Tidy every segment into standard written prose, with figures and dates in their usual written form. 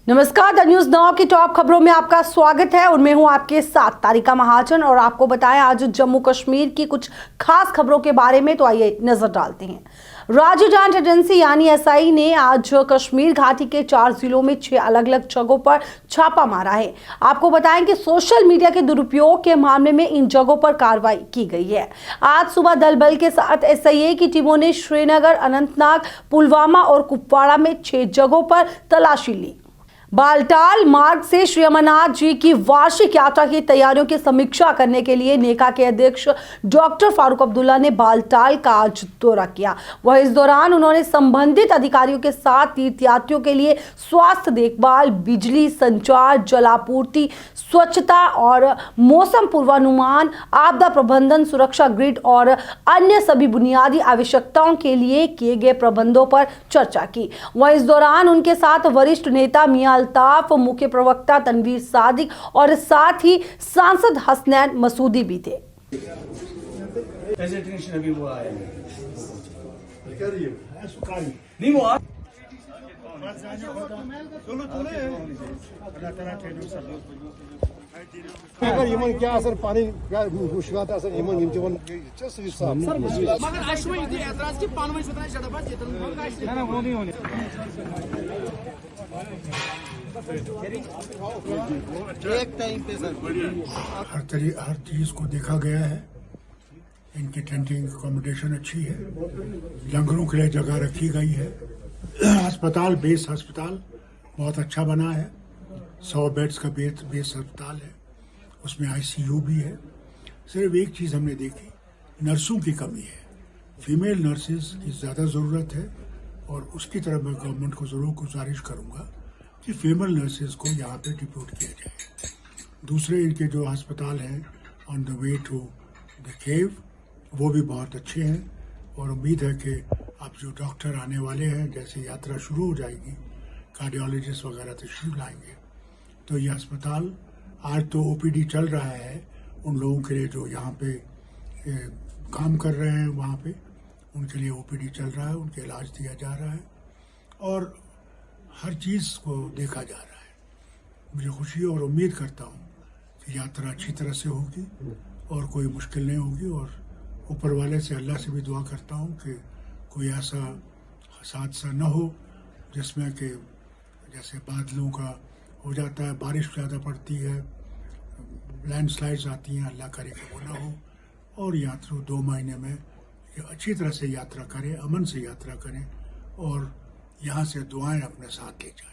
नमस्कार, the news now की top खबरों में आपका स्वागत है और मैं हूं आपके साथ तारिका महाजन। और आपको बताएं आज जम्मू कश्मीर की कुछ खास खबरों के बारे में, तो आइए नजर डालते हैं। राज्य जांच एजेंसी यानी एसआई ने आज कश्मीर घाटी के 4 जिलों में 6 अलग अलग जगहों पर छापा मारा है। आपको बताएं कि सोशल मीडिया के दुरुपयोग के मामले में इन जगहों पर कार्रवाई की गई है। आज सुबह दल बल के साथ एसआईए की टीमों ने श्रीनगर, अनंतनाग, पुलवामा और कुपवाड़ा में 6 जगहों पर तलाशी ली। बालटाल मार्ग से श्री अमरनाथ जी की वार्षिक यात्रा की तैयारियों की समीक्षा करने के लिए नेका के अध्यक्ष डॉक्टर फारूक अब्दुल्ला ने बालटाल का आज दौरा किया। वह इस दौरान उन्होंने संबंधित अधिकारियों के साथ तीर्थयात्रियों के लिए स्वास्थ्य देखभाल, बिजली, संचार, जलापूर्ति, स्वच्छता और मौसम पूर्वानुमान, आपदा प्रबंधन, सुरक्षा ग्रिड और अन्य सभी बुनियादी आवश्यकताओं के लिए किए गए प्रबंधों पर चर्चा की। वह इस दौरान उनके साथ वरिष्ठ नेता मियां अल्ताफ, मुख्य प्रवक्ता तनवीर सादिक और साथ ही सांसद हसनैन मसूदी भी थे। यमन क्या असर पानी क्या मुश्किलात असर यमन यम जवन सही साहब मगर अशमे एतराज की पानी सुतना शडबा ना ना वो नहीं होने एक टाइम पे सर हर चीज को देखा गया है। इनकी टेंटिंग अकोमोडेशन अच्छी है, लंगरों के लिए जगह रखी गई है। अस्पताल बेस अस्पताल बहुत अच्छा बना है, 100 बेड्स का बेस अस्पताल है, उसमें आईसीयू भी है। सिर्फ एक चीज़ हमने देखी, नर्सों की कमी है, फीमेल नर्सेज की ज़्यादा ज़रूरत है और उसकी तरफ मैं गवर्नमेंट को ज़रूर गुजारिश करूँगा कि फीमेल नर्सेज को यहाँ पे डिप्यूट किया जाए। दूसरे इनके जो अस्पताल हैं on the way to the cave वो भी बहुत अच्छे हैं और उम्मीद है कि अब जो डॉक्टर आने वाले हैं, जैसे यात्रा शुरू हो जाएगी, कार्डियोलॉजिस्ट वगैरह तशरीफ लाएंगे, तो ये अस्पताल आज तो ओपीडी चल रहा है उन लोगों के लिए जो यहाँ पे काम कर रहे हैं, वहाँ पे उनके लिए ओपीडी चल रहा है, उनके इलाज दिया जा रहा है और हर चीज़ को देखा जा रहा है। मुझे खुशी और उम्मीद करता हूँ कि यात्रा अच्छी तरह से होगी और कोई मुश्किल नहीं होगी और ऊपर वाले से, अल्लाह से भी दुआ करता हूँ कि कोई ऐसा हादसा न हो जिसमें कि जैसे बादलों का हो जाता है, बारिश ज़्यादा पड़ती है, लैंडस्लाइड्स आती हैं, अल्लाह करे कि वो ना हो और यात्रु 2 महीने में अच्छी तरह से यात्रा करें, अमन से यात्रा करें और यहाँ से दुआएं अपने साथ ले जाएं।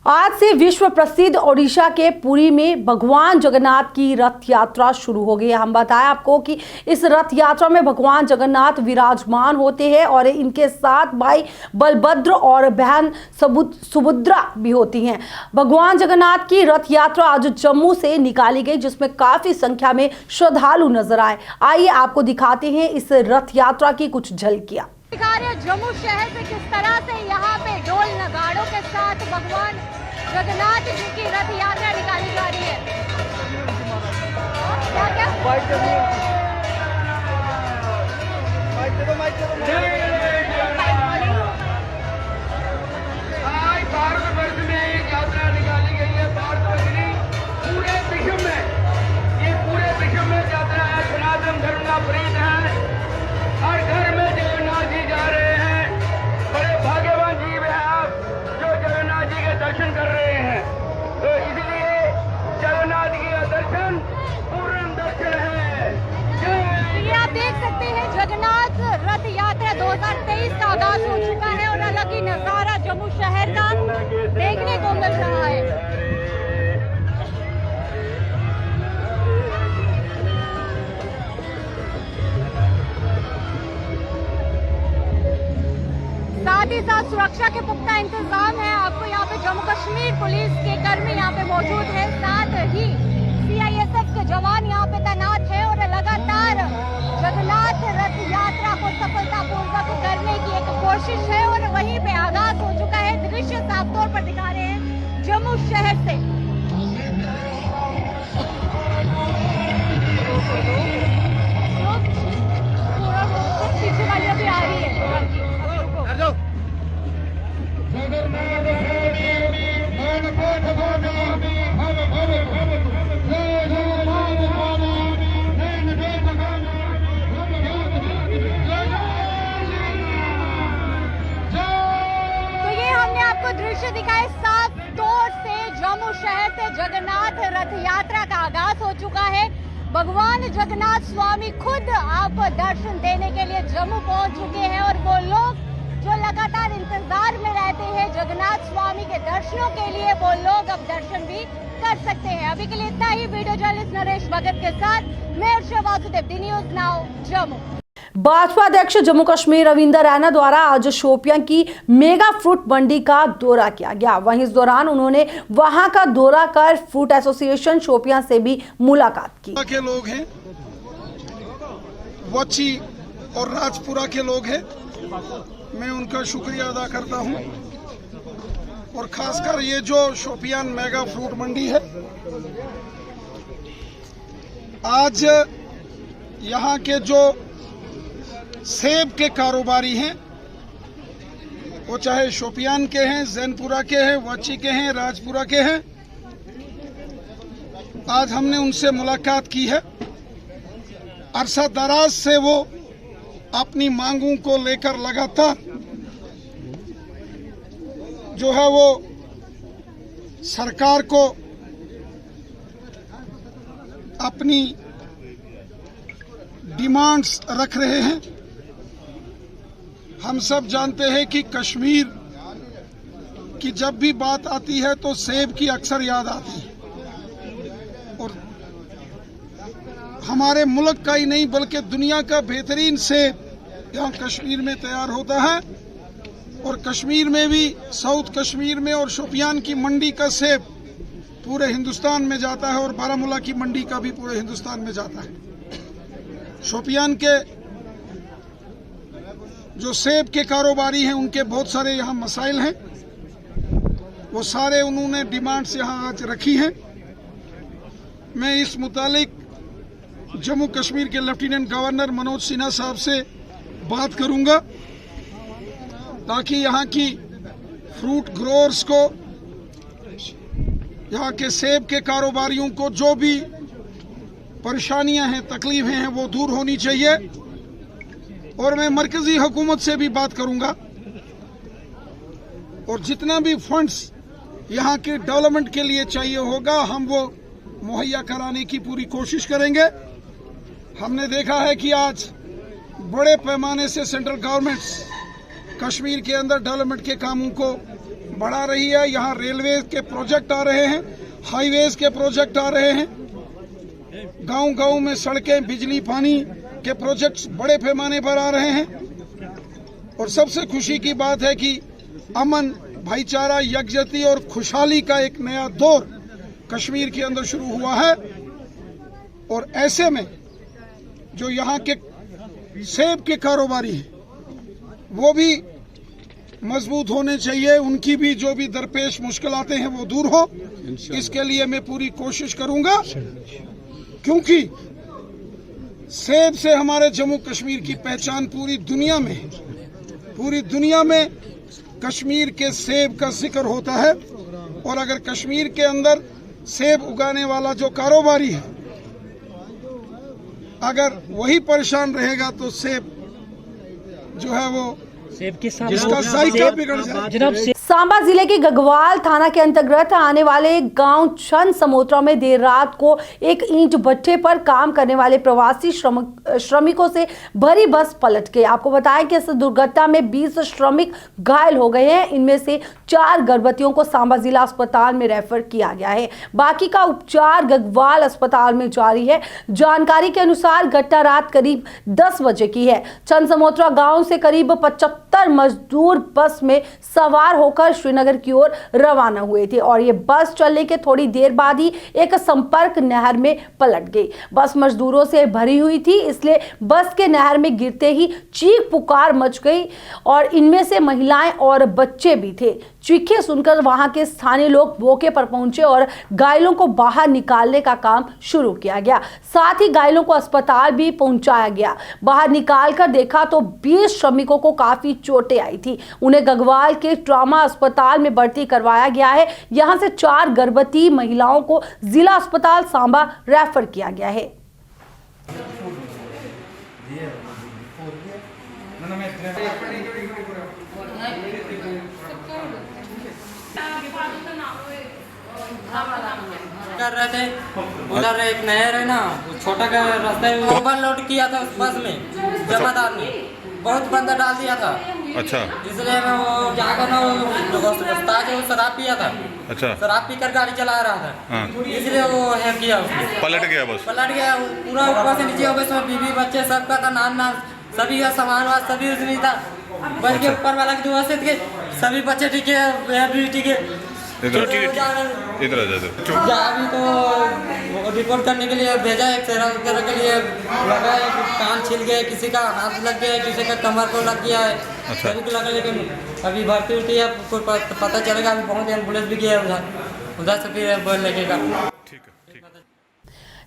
आज से विश्व प्रसिद्ध ओडिशा के पुरी में भगवान जगन्नाथ की रथ यात्रा शुरू हो गई है। हम बताएं आपको कि इस रथ यात्रा में भगवान जगन्नाथ विराजमान होते हैं और इनके साथ भाई बलभद्र और बहन सुभद्रा भी होती हैं। भगवान जगन्नाथ की रथ यात्रा आज जम्मू से निकाली गई, जिसमें काफी संख्या में श्रद्धालु नजर आए। आइए आपको दिखाते हैं इस रथ यात्रा की कुछ झलकियां। जम्मू शहर से किस तरह से यहाँ पे ढोल नगाड़ों के साथ भगवान जगन्नाथ जी की रथ यात्रा निकाली जा रही है। आज भारतवर्ष में एक यात्रा निकाली गई है, भारतवर्ष नहीं पूरे विश्व में, ये पूरे विश्व में यात्रा है, सनातन धर्म का प्रीत है। हर घर में जगन्नाथ जी जा रहे हैं, बड़े भाग्यवान जीव हैं आप जो जगन्नाथ जी के दर्शन कर रहे हैं। तो इसलिए जगन्नाथ जी का दर्शन पूर्ण दर्शन है। ये आप देख सकते हैं जगन्नाथ रथ यात्रा 2023 का आगाज हो चुका है और अलग ही नजारा जम्मू शहर का देखने को मिल रहा है। साथ ही साथ सुरक्षा के पुख्ता इंतजाम है। आपको यहाँ पे जम्मू कश्मीर पुलिस के कर्मी यहाँ पे मौजूद है, साथ ही सीआईएसएफ के जवान यहाँ पे तैनात है और लगातार जगन्नाथ रथ यात्रा को सफलतापूर्वक करने की एक कोशिश है और वहीं पे आगाज हो चुका है। दृश्य साफ तौर पर दिखा रहे हैं जम्मू शहर से। पीछे वाली अभी आ रही है। शहर से जगन्नाथ रथ यात्रा का आगाज हो चुका है। भगवान जगन्नाथ स्वामी खुद आपको दर्शन देने के लिए जम्मू पहुंच चुके हैं और वो लोग जो लगातार इंतजार में रहते हैं जगन्नाथ स्वामी के दर्शनों के लिए, वो लोग अब दर्शन भी कर सकते हैं। अभी के लिए इतना ही। वीडियो जर्नलिस्ट नरेश भगत के साथ मैं अर्षा वासुदेव, दी न्यूज नाउ जम्मू। भाजपा अध्यक्ष जम्मू कश्मीर रविंदर रैना द्वारा आज शोपियां की मेगा फ्रूट मंडी का दौरा किया गया। वहीं इस दौरान उन्होंने वहां का दौरा कर फ्रूट एसोसिएशन शोपियां से भी मुलाकात की। के लोग हैं, वची और राजपुरा के लोग हैं, मैं उनका शुक्रिया अदा करता हूं। और खासकर ये जो शोपियान मेगा फ्रूट मंडी है, आज यहाँ के जो सेब के कारोबारी हैं, वो चाहे शोपियान के हैं, जैनपुरा के हैं, वची के हैं, राजपुरा के हैं, आज हमने उनसे मुलाकात की है। अरसा दराज से वो अपनी मांगों को लेकर लगातार जो है वो सरकार को अपनी डिमांड्स रख रहे हैं। हम सब जानते हैं कि कश्मीर की जब भी बात आती है तो सेब की अक्सर याद आती है और हमारे मुल्क का ही नहीं बल्कि दुनिया का बेहतरीन सेब यहाँ कश्मीर में तैयार होता है। और कश्मीर में भी, साउथ कश्मीर में और शोपियान की मंडी का सेब पूरे हिंदुस्तान में जाता है और बारामूला की मंडी का भी पूरे हिंदुस्तान में जाता है। शोपियान के जो सेब के कारोबारी हैं, उनके बहुत सारे यहाँ मसाइल हैं, वो सारे उन्होंने डिमांड्स यहाँ आज रखी हैं। मैं इस मुतालिक जम्मू कश्मीर के लेफ्टिनेंट गवर्नर मनोज सिन्हा साहब से बात करूंगा ताकि यहाँ की फ्रूट ग्रोअर्स को, यहाँ के सेब के कारोबारियों को जो भी परेशानियां हैं, तकलीफें हैं, वो दूर होनी चाहिए। और मैं मरकजी हुकूमत से भी बात करूंगा और जितना भी फंड्स यहाँ के डेवलपमेंट के लिए चाहिए होगा, हम वो मुहैया कराने की पूरी कोशिश करेंगे। हमने देखा है कि आज बड़े पैमाने से सेंट्रल गवर्नमेंट्स कश्मीर के अंदर डेवलपमेंट के कामों को बढ़ा रही है। यहाँ रेलवे के प्रोजेक्ट आ रहे हैं, हाईवेज के प्रोजेक्ट आ रहे हैं, गांव-गांव में सड़कें, बिजली, पानी के प्रोजेक्ट्स बड़े पैमाने पर आ रहे हैं। और सबसे खुशी की बात है कि अमन, भाईचारा, यकजहती और खुशहाली का एक नया दौर कश्मीर के अंदर शुरू हुआ है। और ऐसे में जो यहाँ के सेब के कारोबारी हैं, वो भी मजबूत होने चाहिए, उनकी भी जो भी दरपेश मुश्किलातें हैं वो दूर हो। इसके लिए मैं पूरी कोशिश करूंगा, क्योंकि सेब से हमारे जम्मू कश्मीर की पहचान पूरी दुनिया में है। पूरी दुनिया में कश्मीर के सेब का जिक्र होता है। और अगर कश्मीर के अंदर सेब उगाने वाला जो कारोबारी है, अगर वही परेशान रहेगा तो सेब जो है वो सेब के साथ जिसका जायका बिगड़ जाए। सांबा जिले के गगवाल थाना के अंतर्गत आने वाले गांव चंद समोत्रा में देर रात को एक ईंट भट्ठे पर काम करने वाले प्रवासी श्रमिकों से भरी बस पलट गई। आपको बताएं कि इस दुर्घटना में 20 श्रमिक घायल हो गए हैं। इनमें से 4 गर्भवतियों को सांबा जिला अस्पताल में रेफर किया गया है। बाकी का उपचार गगवाल अस्पताल में जारी है। जानकारी के अनुसार घटना रात करीब 10 बजे की है। चंद समोत्रा गाँव से करीब 75 मजदूर बस में सवार होकर श्रीनगर की ओर रवाना हुए थे और ये बस चलने के थोड़ी देर बाद ही एक संपर्क नहर में पलट गई। बस मजदूरों से भरी हुई थी, इसलिए बस के नहर में गिरते ही चीख पुकार मच गई और इनमें से महिलाएं और बच्चे भी थे। चीखें सुनकर वहां के स्थानीय लोग मौके पर पहुंचे और घायलों को बाहर निकालने का काम शुरू किया गया। साथ ही घायलों को अस्पताल भी पहुंचाया गया। बाहर निकालकर देखा तो 20 श्रमिकों को काफी चोटें आई थी। उन्हें गगवाल के ट्रॉमा अस्पताल में भर्ती करवाया गया है। यहां से 4 गर्भवती महिलाओं को जिला अस्पताल सांबा रेफर किया गया है। कर रहे थे, उधर एक नहर है ना, वो छोटा का रास्ता है, वो ओवरलोड किया था उस बस में, जमादार ने बहुत बंदा डाल दिया था। अच्छा इसलिए मैं वो जाकर ना उस्ताद है, वो शराब पिया था, अच्छा शराब पीकर गाड़ी चला रहा था, हाँ। इसलिए वो है किया उसने, पलट गया बस। पलट गया वो पूरा ऊपर से नीचे हो गया, उसमें बीवी बच्चे सबका था, नान नान सभी का सामान वामान सभी उसमें था, बस के ऊपर वाला की दुआ से थे, सभी बच्चे ठीक है, वह भी ठीक है। इधर इधर आ जा इधर। अभी तो रिपोर्ट करने के लिए भेजा है, एक्सरे वगैरह के लिए लगा है, कान छिल गया, किसी का हाथ लग गया है, किसी का कमर को लग गया है, सभी को लगा, लेकिन अभी भर्ती उठती है, कोई पता चलेगा। अभी बहुत एम्बुलेंस भी गया है उधर से फिर लगेगा।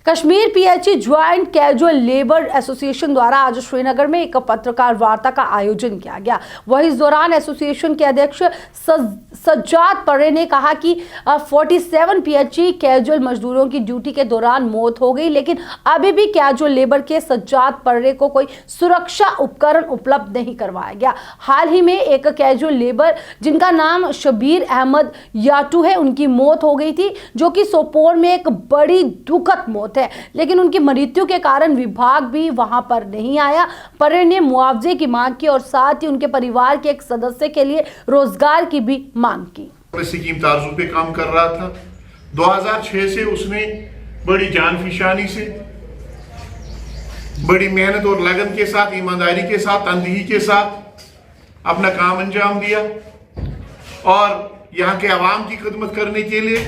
Kashmir PHE joint casual labour association द्वारा आज श्रीनगर में एक पत्रकार वार्ता का आयोजन किया गया। वहीं इस दौरान एसोसिएशन के अध्यक्ष सज्जाद पर्रे ने कहा कि 47 पीएचई कैजुअल मजदूरों की ड्यूटी के दौरान मौत हो गई, लेकिन अभी भी कैजुअल लेबर के सज्जाद पर्रे को कोई सुरक्षा उपकरण उपलब्ध नहीं करवाया गया। हाल ही में एक कैजुअल लेबर जिनका नाम शबीर अहमद याटू है, उनकी मौत हो गई थी, जो कि सोपोर में एक बड़ी दुखद मौत है, लेकिन उनकी मृत्यु के कारण विभाग भी वहां पर नहीं आया। पर्रे ने मुआवजे की मांग की और साथ ही उनके परिवार के एक सदस्य के लिए रोजगार की भी मांग की। स्कीम तारजू पे काम कर रहा था। 2006 से उसने बड़ी जान फिशानी से, बड़ी मेहनत और लगन के साथ, ईमानदारी के साथ, तनदेही के साथ अपना काम अंजाम दिया और यहाँ के अवाम की खिदमत करने के लिए,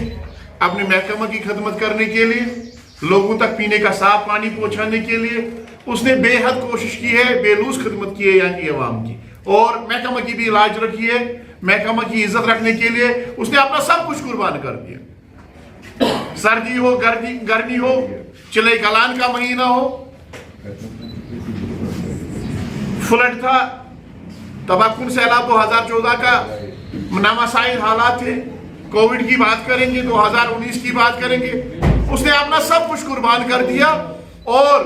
अपने महकमा की खिदमत करने के लिए, लोगों तक पीने का साफ पानी पहुंचाने के लिए उसने बेहद कोशिश की है, बेलूस खिदमत की है यहाँ की अवाम की, और महकमा की भी लाज रखी है। महकमा की इज्जत रखने के लिए उसने अपना सब कुछ कुर्बान कर दिया। सर्दी हो, गर्मी हो, चिले कलान का महीना हो, फ्लड था, तबाकुन सैलाब 2014 का, नामासाइल हालात थे, कोविड की बात करेंगे, 2019 की बात करेंगे, उसने अपना सब कुछ कुर्बान कर दिया और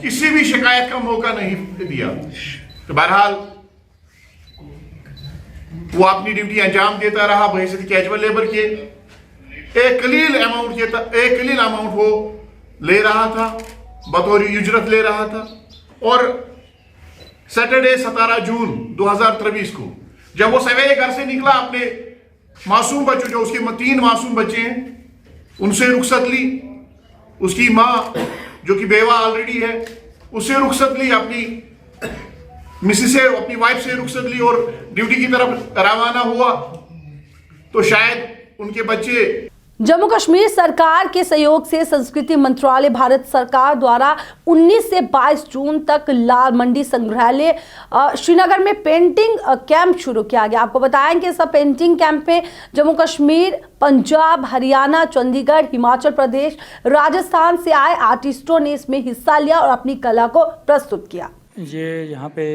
किसी भी शिकायत का मौका नहीं दिया। तो बहरहाल वो अपनी ड्यूटी अंजाम देता रहा बहैसियत कैजुअल लेबर के। एक कलील अमाउंट वो ले रहा था, बतौर उजरत ले रहा था। और सैटरडे 17 जून 2023 को जब वो सवेरे घर से निकला, अपने मासूम बच्चों, जो उसके 3 मासूम बच्चे हैं, उनसे रुखसत ली। उसकी माँ जो कि बेवा ऑलरेडी है, उससे रुखसत ली, अपनी मिसेस से, अपनी वाइफ से रुखसत ली और ड्यूटी की तरफ रवाना हुआ। तो शायद उनके बच्चे। जम्मू कश्मीर सरकार के सहयोग से संस्कृति मंत्रालय भारत सरकार द्वारा 19 से 22 जून तक लाल मंडी संग्रहालय श्रीनगर में पेंटिंग कैंप शुरू किया गया। आपको बताएं कि इस पेंटिंग कैंप में जम्मू कश्मीर, पंजाब, हरियाणा, चंडीगढ़, हिमाचल प्रदेश, राजस्थान से आए आर्टिस्टों ने इसमें हिस्सा लिया और अपनी कला को प्रस्तुत किया। ये यहाँ पे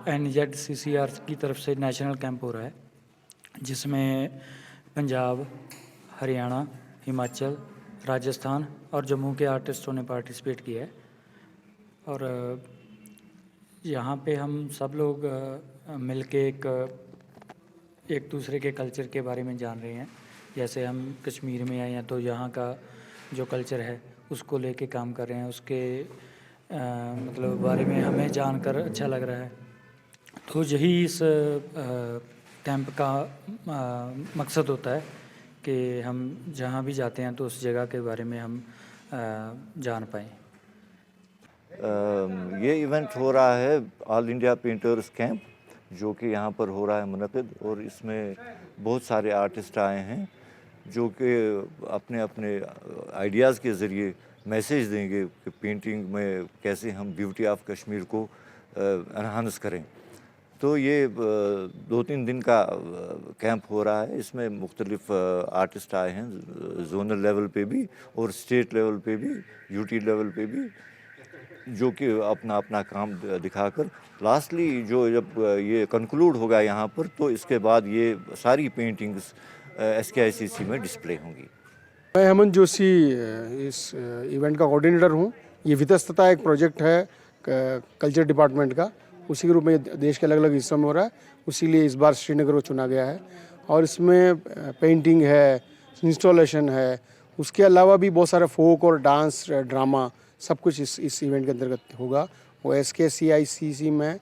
NZCCR की तरफ से नेशनल कैंप हो रहा है, जिसमें पंजाब, हरियाणा, हिमाचल, राजस्थान और जम्मू के आर्टिस्टों ने पार्टिसिपेट किया है। और यहाँ पे हम सब लोग मिलके एक दूसरे के कल्चर के बारे में जान रहे हैं। जैसे हम कश्मीर में आए हैं तो यहाँ का जो कल्चर है उसको लेके काम कर रहे हैं, उसके मतलब बारे में हमें जानकर अच्छा लग रहा है। तो यही इस कैंप का मकसद होता है कि हम जहाँ भी जाते हैं तो उस जगह के बारे में हम जान पाएँ। ये इवेंट हो रहा है ऑल इंडिया पेंटर्स कैंप, जो कि यहाँ पर हो रहा है मुनक़िद, और इसमें बहुत सारे आर्टिस्ट आए हैं जो कि अपने अपने आइडियाज़ के ज़रिए मैसेज देंगे कि पेंटिंग में कैसे हम ब्यूटी ऑफ कश्मीर को एनहांस करें। तो ये 2-3 दिन का कैंप हो रहा है। इसमें मुख्तलिफ आर्टिस्ट आए हैं, जोनल लेवल पे भी और स्टेट लेवल पे भी, यूटी लेवल पे भी, जो कि अपना अपना काम दिखाकर लास्टली जो जब ये कंक्लूड होगा यहाँ पर, तो इसके बाद ये सारी पेंटिंग्स SKICC में डिस्प्ले होंगी। मैं हेमंत जोशी इस इवेंट का कोऑर्डिनेटर हूँ। ये वितस्तता एक प्रोजेक्ट है कल्चर डिपार्टमेंट का, उसी के रूप में देश के अलग अलग हिस्सों में हो रहा है, उसी लिए इस बार श्रीनगर को चुना गया है। और इसमें पेंटिंग है, इंस्टॉलेशन है, उसके अलावा भी बहुत सारा फोक और डांस ड्रामा सब कुछ इस इवेंट के अंतर्गत होगा। वो SKCICC में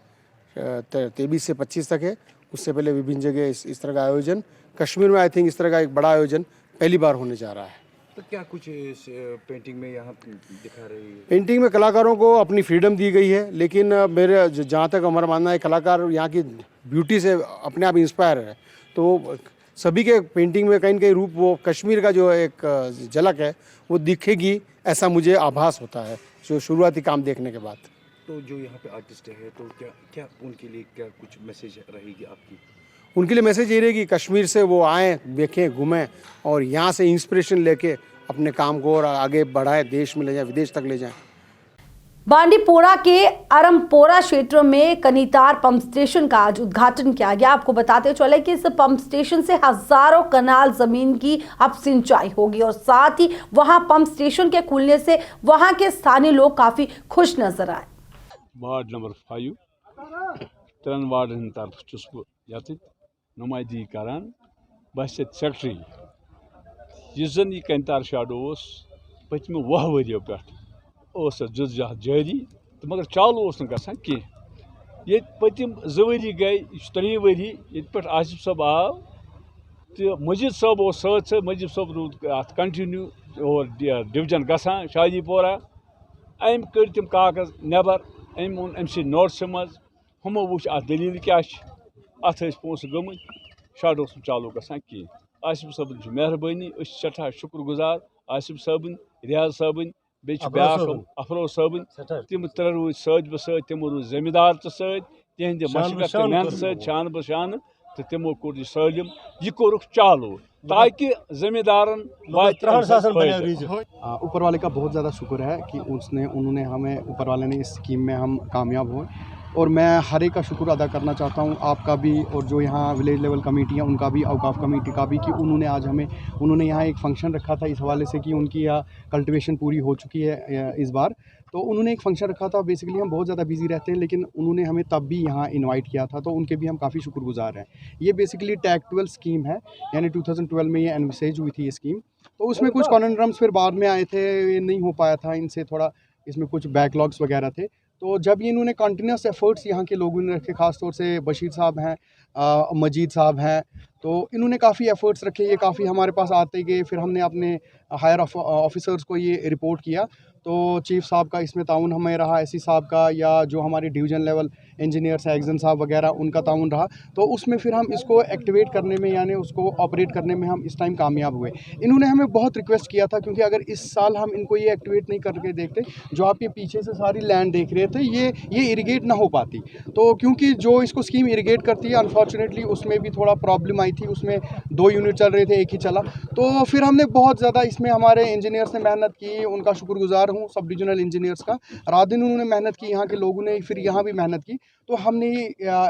23 से 25 तक है। उससे पहले विभिन्न जगह इस तरह का आयोजन, कश्मीर में आई थिंक इस तरह का एक बड़ा आयोजन पहली बार होने जा रहा है। तो क्या कुछ इस पेंटिंग में यहाँ दिखा रही है? पेंटिंग में कलाकारों को अपनी फ्रीडम दी गई है, लेकिन मेरे जहाँ तक हमारा मानना है कलाकार यहाँ की ब्यूटी से अपने आप इंस्पायर है, तो सभी के पेंटिंग में कहीं न कहीं रूप वो कश्मीर का जो एक झलक है वो दिखेगी, ऐसा मुझे आभास होता है जो शुरुआती काम देखने के बाद। तो जो यहाँ पे आर्टिस्ट है तो क्या उनके लिए क्या कुछ मैसेज रहेगी आपकी? उनके लिए मैसेज ये रहेगी कश्मीर से वो आएँ, देखें, घूमें और यहाँ से इंस्पिरेशन लेके अपने काम को और आगे बढ़ाए, देश में ले जाए, विदेश तक ले जाएं। बांडीपोरा के अरमपोरा क्षेत्र में कनीतार पंप स्टेशन का आज उद्घाटन किया गया। आपको बताते चले कि इस पंप स्टेशन से हजारों कनाल जमीन की अब सिंचाई होगी और साथ ही वहां पंप स्टेशन के खुलने से वहां के स्थानीय लोग काफी खुश नजर आए। वार्ड नंबर 5 3 वार्डन तरफ नुमाइंदगी करान बस सेक्रेटरी यह जन यह कनीतार शाड पत्म 10 वरियों पे जद्दोजहद जारी तो मगर चालू गसान कह ये पतिम 2 वरी गई 3 वरी ये पे आसिफ साहब आव तो मजीद साहब सत मजीद साहब रूद अत कंटिन्यू और डिवीजन गसान शादीपोरा अम कर तम कागज नबर अम ओन अम नोट्स मज हमो वो अत दलील क्या अत पोस गम शाड चालू गसान कह आसिफ साहब मेहरबानी सठा शुक्रगुजार आसिफ साहब रियाज साहब बे अफरोज साहब तम त्रे रूद सत बसत तमो रूद जमींदार तो सहिंद मशक्कत मेहनत शान बशान तो तमो कोर सलम यह कोर चालू ताकि जमींदारन ऊपर वाले का बहुत ज़्यादा शुक्र है कि उन्होंने हमें ऊपर वाले ने इस स्कीम में हम कामयाब हुए और मैं हर एक का शुक्र अदा करना चाहता हूँ, आपका भी और जो यहाँ विलेज लेवल कमेटी है उनका भी, औकाफ कमेटी का भी, कि उन्होंने आज उन्होंने यहाँ एक फ़ंक्शन रखा था इस हवाले से कि उनकी यहाँ कल्टिवेशन पूरी हो चुकी है इस बार, तो उन्होंने एक फ़ंक्शन रखा था। बेसिकली हम बहुत ज़्यादा बिजी रहते हैं लेकिन उन्होंने हमें तब भी यहाँ इनवाइट किया था, तो उनके भी हम काफ़ी शुक्रगुजार हैं। ये बेसिकली टैग 12 स्कीम है, यानी 2012 में ये एनविसेज हुई थी ये स्कीम, तो उसमें कुछ कॉन्ड्रम्स फिर बाद में आए थे, ये नहीं हो पाया था इनसे, थोड़ा इसमें कुछ बैकलॉग्स वगैरह थे। तो जब ये इन्होंने कंटिन्यूस एफर्ट्स यहाँ के लोगों ने रखे, ख़ास तौर से बशीर साहब हैं, मजीद साहब हैं, तो इन्होंने काफ़ी एफर्ट्स रखे, ये काफ़ी हमारे पास आते गए। फिर हमने अपने हायर ऑफिसर्स को ये रिपोर्ट किया, तो चीफ साहब का इसमें ताउन हमें रहा, एससी साहब का, या जो हमारे डिवीज़न लेवल इंजीनियर्स हैं एग्जन साहब वगैरह, उनका ताउन रहा। तो उसमें फिर हम इसको एक्टिवेट करने में, यानी उसको ऑपरेट करने में हम इस टाइम कामयाब हुए। इन्होंने हमें बहुत रिक्वेस्ट किया था, क्योंकि अगर इस साल हम इनको ये एक्टिवेट नहीं करके देखते, जो आप ये पीछे से सारी लैंड देख रहे थे, ये इरिगेट ना हो पाती। तो क्योंकि जो इसको स्कीम इरिगेट करती है, अनफॉर्चुनेटली उसमें भी थोड़ा प्रॉब्लम आई थी, उसमें 2 यूनिट चल रहे थे, एक ही चला। तो फिर हमने बहुत ज़्यादा इसमें हमारे इंजीनियर्स ने मेहनत की, उनका शुक्रगुजार हूँ, सब डिविजनल इंजीनियर्स का। रात दिन उन्होंने मेहनत की, यहाँ के लोगों ने फिर यहाँ भी मेहनत की, तो हमने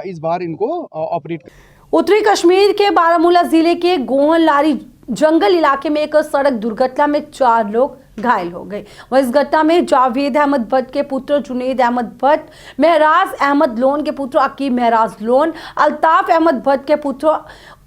इस बार इनको ऑपरेट। उत्तरी कश्मीर के बारामूला जिले के गोहन लारी जंगल इलाके में एक सड़क दुर्घटना में 4 लोग घायल हो गए। वह इस घटना में जावेद अहमद भट्ट के पुत्र जुनेद अहमद भट्ट, महराज अहमद लोन के पुत्र अकीब महराज लोन, अल्ताफ अहमद भट्ट के पुत्र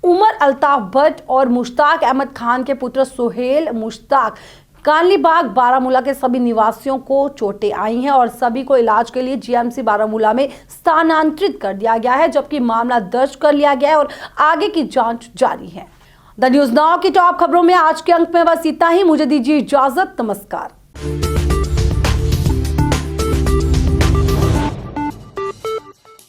उमर अल्ताफ भट्ट और मुश्ताक अहमद खान के पुत्र सुहेल मुश्ताक। कानलीबाग बारामूला के सभी निवासियों को चोटें आई हैं और सभी को इलाज के लिए जीएमसी बारामूला में स्थानांतरित कर दिया गया है, जबकि मामला दर्ज कर लिया गया है और आगे की जांच जारी है। द न्यूज़ नाउ की टॉप खबरों में आज के अंक में बस इतना ही। मुझे दीजिए इजाजत, नमस्कार।